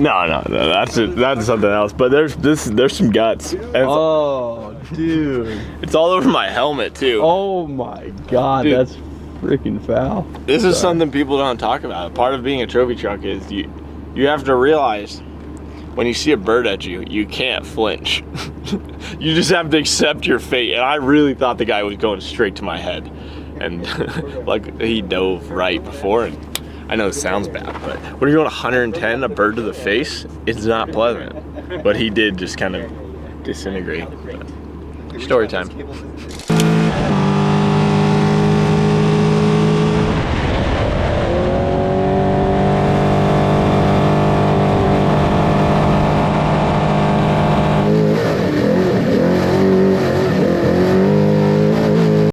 No. That's something else. But there's some guts. And Oh, dude. it's all over my helmet too. Oh my God, Dude. that's freaking foul. This is something people don't talk about. Part of being a trophy truck is you have to realize when you see a bird at you, you can't flinch. You just have to accept your fate. And I really thought the guy was going straight to my head. And like he dove right before. And I know it sounds bad, but when you're going 110, a bird to the face, it's not pleasant. But he did just kind of disintegrate. Story time.